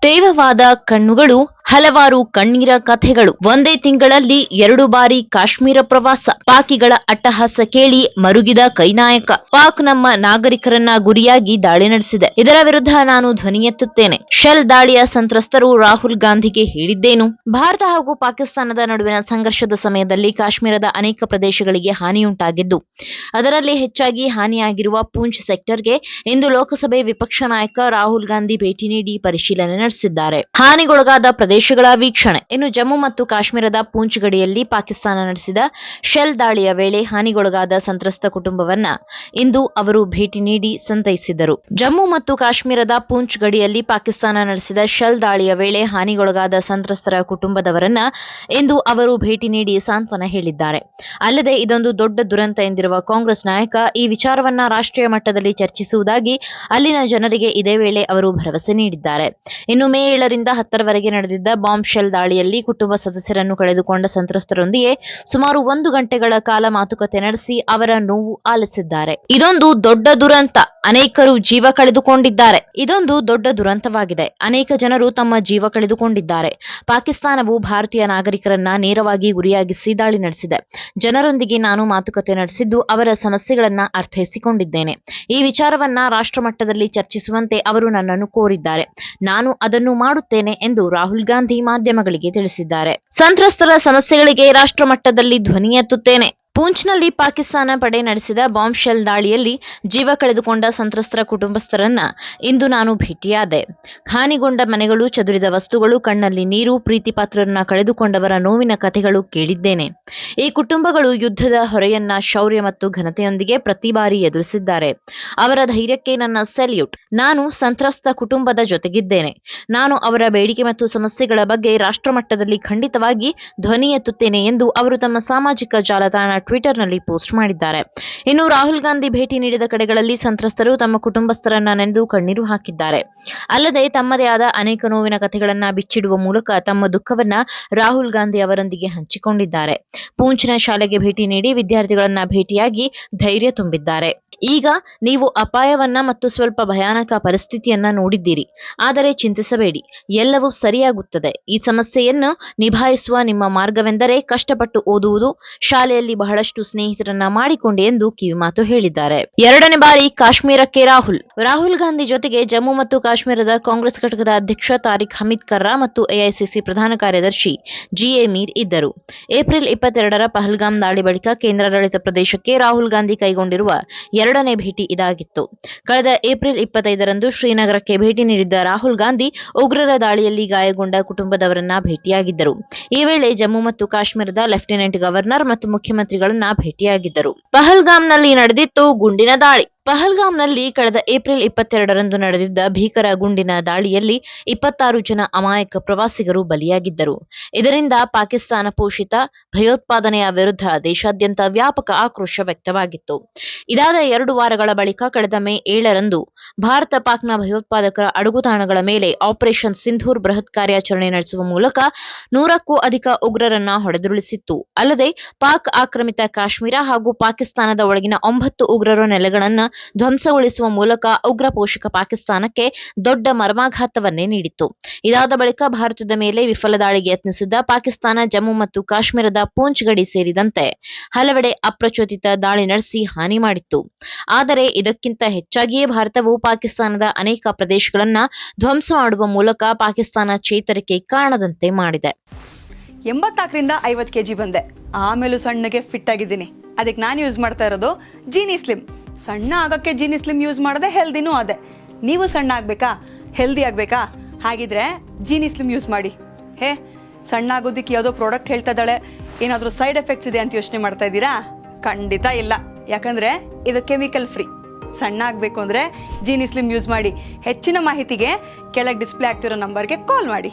ತೇವವಾದ ಕಣ್ಣುಗಳು, ಹಲವಾರು ಕಣ್ಣೀರ ಕಥೆಗಳು. ಒಂದೇ ತಿಂಗಳಲ್ಲಿ 2 ಬಾರಿ ಕಾಶ್ಮೀರ ಪ್ರವಾಸ. ಪಾಕಿಗಳ ಅಟ್ಟಹಾಸ ಕೇಳಿ ಮರುಗಿದ ಕೈನಾಯಕ. ಪಾಕ್ ನಮ್ಮ ನಾಗರಿಕರನ್ನ ಗುರಿಯಾಗಿ ದಾಳಿ ನಡೆಸಿದೆ. ಇದರ ವಿರುದ್ಧ ನಾನು ಧ್ವನಿ ಎತ್ತುತ್ತೇನೆ. ಶೆಲ್ ದಾಳಿಯ ಸಂತ್ರಸ್ತರು ರಾಹುಲ್ ಗಾಂಧಿಗೆ ಹೇಳಿದ್ದೇನು? ಭಾರತ ಹಾಗೂ ಪಾಕಿಸ್ತಾನದ ನಡುವಿನ ಸಂಘರ್ಷದ ಸಮಯದಲ್ಲಿ ಕಾಶ್ಮೀರದ ಅನೇಕ ಪ್ರದೇಶಗಳಿಗೆ ಹಾನಿಯುಂಟಾಗಿದ್ದು, ಅದರಲ್ಲಿ ಹೆಚ್ಚಾಗಿ ಹಾನಿಯಾಗಿರುವ ಪೂಂಚ್ ಸೆಕ್ಟರ್ಗೆ ಇಂದು ಲೋಕಸಭೆ ವಿಪಕ್ಷ ನಾಯಕ ರಾಹುಲ್ ಗಾಂಧಿ ಭೇಟಿ ನೀಡಿ ಪರಿಶೀಲನೆ ನಡೆಸಿದ್ದಾರೆ. ಹಾನಿಗೊಳಗಾದ ಪ್ರದೇಶಗಳ ವೀಕ್ಷಣೆ. ಇನ್ನು ಜಮ್ಮು ಮತ್ತು ಕಾಶ್ಮೀರದ ಪೂಂಚ್ ಗಡಿಯಲ್ಲಿ ಪಾಕಿಸ್ತಾನ ನಡೆಸಿದ ಶೆಲ್ ದಾಳಿಯ ವೇಳೆ ಹಾನಿಗೊಳಗಾದ ಸಂತ್ರಸ್ತ ಕುಟುಂಬವನ್ನ ಇಂದು ಅವರು ಭೇಟಿ ನೀಡಿ ಸಂತೈಸಿದರು. ಜಮ್ಮು ಮತ್ತು ಕಾಶ್ಮೀರದ ಪೂಂಚ್ ಗಡಿಯಲ್ಲಿ ಪಾಕಿಸ್ತಾನ ನಡೆಸಿದ ಶೆಲ್ ದಾಳಿಯ ವೇಳೆ ಹಾನಿಗೊಳಗಾದ ಸಂತ್ರಸ್ತರ ಕುಟುಂಬದವರನ್ನ ಇಂದು ಅವರು ಭೇಟಿ ನೀಡಿ ಸಾಂತ್ವನ ಹೇಳಿದ್ದಾರೆ. ಅಲ್ಲದೆ ಇದೊಂದು ದೊಡ್ಡ ದುರಂತ ಎಂದಿರುವ ಕಾಂಗ್ರೆಸ್ ನಾಯಕ ಈ ವಿಚಾರವನ್ನ ರಾಷ್ಟ್ರೀಯ ಮಟ್ಟದಲ್ಲಿ ಚರ್ಚಿಸುವುದಾಗಿ ಅಲ್ಲಿನ ಜನರಿಗೆ ಇದೇ ವೇಳೆ ಅವರು ಭರವಸೆ ನೀಡಿದ್ದಾರೆ. ಇನ್ನು ಮೇ 7ರಿಂದ 10ರವರೆಗೆ ನಡೆದಿದ್ದ ಬಾಂಬ್ ಶೆಲ್ ದಾಳಿಯಲ್ಲಿ ಕುಟುಂಬ ಸದಸ್ಯರನ್ನು ಕಳೆದುಕೊಂಡ ಸಂತ್ರಸ್ತರೊಂದಿಗೆ ಸುಮಾರು 1 ಗಂಟೆಗಳ ಕಾಲ ಮಾತುಕತೆ ನಡೆಸಿ ಅವರ ನೋವು ಆಲಿಸಿದ್ದಾರೆ. ಇದೊಂದು ದೊಡ್ಡ ದುರಂತ. ಅನೇಕರು ಜೀವ ಕಳೆದುಕೊಂಡಿದ್ದಾರೆ. ಇದೊಂದು ದೊಡ್ಡ ದುರಂತವಾಗಿದೆ. ಅನೇಕ ಜನರು ತಮ್ಮ ಜೀವ ಕಳೆದುಕೊಂಡಿದ್ದಾರೆ. ಪಾಕಿಸ್ತಾನವು ಭಾರತೀಯ ನಾಗರಿಕರನ್ನ ನೇರವಾಗಿ ಗುರಿಯಾಗಿಸಿ ದಾಳಿ ನಡೆಸಿದೆ. ಜನರೊಂದಿಗೆ ನಾನು ಮಾತುಕತೆ ನಡೆಸಿದ್ದು ಅವರ ಸಮಸ್ಯೆಗಳನ್ನ ಅರ್ಥೈಸಿಕೊಂಡಿದ್ದೇನೆ. ಈ ವಿಚಾರವನ್ನ ರಾಷ್ಟ್ರ ಮಟ್ಟದಲ್ಲಿ ಚರ್ಚಿಸುವಂತೆ ಅವರು ನನ್ನನ್ನು ಕೋರಿದ್ದಾರೆ. ನಾನು ಅದನ್ನು ಮಾಡುತ್ತೇನೆ ಎಂದು ರಾಹುಲ್ ಗಾಂಧಿ ಮಾಧ್ಯಮಗಳಿಗೆ ತಿಳಿಸಿದ್ದಾರೆ. ಸಂತ್ರಸ್ತರ ಸಮಸ್ಯೆಗಳಿಗೆ ರಾಷ್ಟ್ರ ಮಟ್ಟದಲ್ಲಿ ಧ್ವನಿ ಎತ್ತುತ್ತೇನೆ. ಪೂಂಚ್ನಲ್ಲಿ ಪಾಕಿಸ್ತಾನ ಪಡೆ ನಡೆಸಿದ ಬಾಂಬ್ ಶೆಲ್ ದಾಳಿಯಲ್ಲಿ ಜೀವ ಕಳೆದುಕೊಂಡ ಸಂತ್ರಸ್ತರ ಕುಟುಂಬಸ್ಥರನ್ನ ಇಂದು ನಾನು ಭೇಟಿಯಾದೆ. ಹಾನಿಗೊಂಡ ಮನೆಗಳು, ಚದುರಿದ ವಸ್ತುಗಳು, ಕಣ್ಣಲ್ಲಿ ನೀರು, ಪ್ರೀತಿ ಪಾತ್ರರನ್ನ ಕಳೆದುಕೊಂಡವರ ನೋವಿನ ಕಥೆಗಳು ಕೇಳಿದ್ದೇನೆ. ಈ ಕುಟುಂಬಗಳು ಯುದ್ಧದ ಹೊರೆಯನ್ನ ಶೌರ್ಯ ಮತ್ತು ಘನತೆಯೊಂದಿಗೆ ಪ್ರತಿ ಬಾರಿ ಎದುರಿಸಿದ್ದಾರೆ. ಅವರ ಧೈರ್ಯಕ್ಕೆ ನನ್ನ ಸೆಲ್ಯೂಟ್. ನಾನು ಸಂತ್ರಸ್ತ ಕುಟುಂಬದ ಜೊತೆಗಿದ್ದೇನೆ. ನಾನು ಅವರ ಬೇಡಿಕೆ ಮತ್ತು ಸಮಸ್ಯೆಗಳ ಬಗ್ಗೆ ರಾಷ್ಟ್ರ ಮಟ್ಟದಲ್ಲಿ ಖಂಡಿತವಾಗಿ ಧ್ವನಿ ಎತ್ತುತ್ತೇನೆ ಎಂದು ಅವರು ತಮ್ಮ ಸಾಮಾಜಿಕ ಜಾಲತಾಣ ಟ್ವಿಟರ್ನಲ್ಲಿ ಪೋಸ್ಟ್ ಮಾಡಿದ್ದಾರೆ. ಇನ್ನು ರಾಹುಲ್ ಗಾಂಧಿ ಭೇಟಿ ನೀಡಿದ ಕಡೆಗಳಲ್ಲಿ ಸಂತ್ರಸ್ತರು ತಮ್ಮ ಕುಟುಂಬಸ್ಥರನ್ನ ನೆಂದು ಕಣ್ಣೀರು ಹಾಕಿದ್ದಾರೆ. ಅಲ್ಲದೆ ತಮ್ಮದೇ ಆದ ಅನೇಕ ನೋವಿನ ಕಥೆಗಳನ್ನ ಬಿಚ್ಚಿಡುವ ಮೂಲಕ ತಮ್ಮ ದುಃಖವನ್ನ ರಾಹುಲ್ ಗಾಂಧಿ ಅವರೊಂದಿಗೆ ಹಂಚಿಕೊಂಡಿದ್ದಾರೆ. ಪೂಂಚ್ನ ಶಾಲೆಗೆ ಭೇಟಿ ನೀಡಿ ವಿದ್ಯಾರ್ಥಿಗಳನ್ನ ಭೇಟಿಯಾಗಿ ಧೈರ್ಯ ತುಂಬಿದ್ದಾರೆ. ಈಗ ನೀವು ಅಪಾಯವನ್ನ ಮತ್ತು ಸ್ವಲ್ಪ ಭಯಾನಕ ಪರಿಸ್ಥಿತಿಯನ್ನ ನೋಡಿದ್ದೀರಿ. ಆದರೆ ಚಿಂತಿಸಬೇಡಿ, ಎಲ್ಲವೂ ಸರಿಯಾಗುತ್ತದೆ. ಈ ಸಮಸ್ಯೆಯನ್ನು ನಿಭಾಯಿಸುವ ನಿಮ್ಮ ಮಾರ್ಗವೆಂದರೆ ಕಷ್ಟಪಟ್ಟು ಓದುವುದು, ಶಾಲೆಯಲ್ಲಿ ಬಹಳಷ್ಟು ಸ್ನೇಹಿತರನ್ನ ಮಾಡಿಕೊಂಡೆ ಎಂದು ಕಿವಿಮಾತು ಹೇಳಿದ್ದಾರೆ. 2ನೇ ಬಾರಿ ಕಾಶ್ಮೀರಕ್ಕೆ ರಾಹುಲ್ ಗಾಂಧಿ ಜೊತೆಗೆ ಜಮ್ಮು ಮತ್ತು ಕಾಶ್ಮೀರದ ಕಾಂಗ್ರೆಸ್ ಘಟಕದ ಅಧ್ಯಕ್ಷ ತಾರಿಕ್ ಹಮೀದ್ ಕರ್ರಾ ಮತ್ತು ಎಐಸಿಸಿ ಪ್ರಧಾನ ಕಾರ್ಯದರ್ಶಿ ಜಿಎ ಮೀರ್ ಇದ್ದರು. ಏಪ್ರಿಲ್ 22ರ ಪಹಲ್ಗಾಮ್ ದಾಳಿ ಬಳಿಕ ಕೇಂದ್ರಾಡಳಿತ ಪ್ರದೇಶಕ್ಕೆ ರಾಹುಲ್ ಗಾಂಧಿ ಕೈಗೊಂಡಿರುವ 2ನೇ ಭೇಟಿ ಇದಾಗಿತ್ತು. ಕಳೆದ ಏಪ್ರಿಲ್ 25ರಂದು ಶ್ರೀನಗರಕ್ಕೆ ಭೇಟಿ ನೀಡಿದ್ದ ರಾಹುಲ್ ಗಾಂಧಿ ಉಗ್ರರ ದಾಳಿಯಲ್ಲಿ ಗಾಯಗೊಂಡ ಕುಟುಂಬದವರನ್ನ ಭೇಟಿಯಾಗಿದ್ದರು. ಈ ವೇಳೆ ಜಮ್ಮು ಮತ್ತು ಕಾಶ್ಮೀರದ ಲೆಫ್ಟಿನೆಂಟ್ ಗವರ್ನರ್ ಮತ್ತು ಮುಖ್ಯಮಂತ್ರಿಗಳನ್ನ ಭೇಟಿಯಾಗಿದ್ದರು. ಪಹಲ್ಗಾಮ್ನಲ್ಲಿ ನಡೆದಿತ್ತು ಗುಂಡಿನ ದಾಳಿ. ಪಹಲ್ಗಾಮ್ನಲ್ಲಿ ಕಳೆದ ಏಪ್ರಿಲ್ 22ರಂದು ನಡೆದಿದ್ದ ಭೀಕರ ಗುಂಡಿನ ದಾಳಿಯಲ್ಲಿ 26 ಜನ ಅಮಾಯಕ ಪ್ರವಾಸಿಗರು ಬಲಿಯಾಗಿದ್ದರು. ಇದರಿಂದ ಪಾಕಿಸ್ತಾನ ಪೋಷಿತ ಭಯೋತ್ಪಾದನೆಯ ವಿರುದ್ಧ ದೇಶಾದ್ಯಂತ ವ್ಯಾಪಕ ಆಕ್ರೋಶ ವ್ಯಕ್ತವಾಗಿತ್ತು. ಇದಾದ 2 ವಾರಗಳ ಬಳಿಕ ಕಳೆದ ಮೇ 7ರಂದು ಭಾರತ ಪಾಕ್ನ ಭಯೋತ್ಪಾದಕರ ಅಡಗುತಾಣಗಳ ಮೇಲೆ ಆಪರೇಷನ್ ಸಿಂಧೂರ್ ಬೃಹತ್ ಕಾರ್ಯಾಚರಣೆ ನಡೆಸುವ ಮೂಲಕ 100ಕ್ಕೂ ಅಧಿಕ ಉಗ್ರರನ್ನ ಹೊಡೆದುರುಳಿಸಿತ್ತು. ಅಲ್ಲದೆ ಪಾಕ್ ಆಕ್ರಮಿತ ಕಾಶ್ಮೀರ ಹಾಗೂ ಪಾಕಿಸ್ತಾನದ ಒಳಗಿನ 9 ಉಗ್ರರ ನೆಲೆಗಳನ್ನ ಧ್ವಂಸಗೊಳಿಸುವ ಮೂಲಕ ಉಗ್ರ ಪೋಷಕ ಪಾಕಿಸ್ತಾನಕ್ಕೆ ದೊಡ್ಡ ಮರ್ಮಾಘಾತವನ್ನೇ ನೀಡಿತ್ತು. ಇದಾದ ಬಳಿಕ ಭಾರತದ ಮೇಲೆ ವಿಫಲ ದಾಳಿಗೆ ಯತ್ನಿಸಿದ್ದ ಪಾಕಿಸ್ತಾನ ಜಮ್ಮು ಮತ್ತು ಕಾಶ್ಮೀರದ ಪೂಂಚ್ ಗಡಿ ಸೇರಿದಂತೆ ಹಲವೆಡೆ ಅಪ್ರಚೋದಿತ ದಾಳಿ ನಡೆಸಿ ಹಾನಿ ಮಾಡಿತ್ತು. ಆದರೆ ಇದಕ್ಕಿಂತ ಹೆಚ್ಚಾಗಿಯೇ ಭಾರತವು ಪಾಕಿಸ್ತಾನದ ಅನೇಕ ಪ್ರದೇಶಗಳನ್ನ ಧ್ವಂಸ ಮಾಡುವ ಮೂಲಕ ಪಾಕಿಸ್ತಾನ ಚೇತರಿಕೆ ಕಾಣದಂತೆ ಮಾಡಿದೆ. 84ರಿಂದ 50 kg ಬಂದೆ. ಆಮೇಲೂ ಸಣ್ಣಗೆ ಫಿಟ್ ಆಗಿದ್ದೀನಿ. ಅದಕ್ಕೆ ನಾನು ಯೂಸ್ ಮಾಡ್ತಾ ಇರೋದು ಜೀನಿ ಸ್ಲಿಮ್. ಸಣ್ಣ ಆಗೋಕ್ಕೆ ಜೀನಿ ಸ್ಲಿಮ್ ಯೂಸ್ ಮಾಡಿದೆ, ಹೆಲ್ದಿನೂ ಅದೇ. ನೀವು ಸಣ್ಣ ಆಗಬೇಕಾ, ಹೆಲ್ದಿ ಆಗಬೇಕಾ? ಹಾಗಿದ್ರೆ ಜೀನಿ ಸ್ಲಿಮ್ ಯೂಸ್ ಮಾಡಿ. ಸಣ್ಣ ಆಗೋದಕ್ಕೆ ಯಾವುದೋ ಪ್ರಾಡಕ್ಟ್ ಹೇಳ್ತಾ ಇದ್ದಾಳೆ, ಏನಾದರೂ ಸೈಡ್ ಎಫೆಕ್ಟ್ಸ್ ಇದೆ ಅಂತ ಯೋಚನೆ ಮಾಡ್ತಾ ಇದ್ದೀರಾ? ಖಂಡಿತ ಇಲ್ಲ. ಯಾಕಂದರೆ ಇದು ಕೆಮಿಕಲ್ ಫ್ರೀ. ಸಣ್ಣ ಆಗಬೇಕು ಅಂದರೆ ಜೀನಿ ಸ್ಲಿಮ್ ಯೂಸ್ ಮಾಡಿ. ಹೆಚ್ಚಿನ ಮಾಹಿತಿಗೆ ಕೆಳಗೆ ಡಿಸ್ಪ್ಲೇ ಆಗ್ತಿರೋ ನಂಬರ್ಗೆ ಕಾಲ್ ಮಾಡಿ.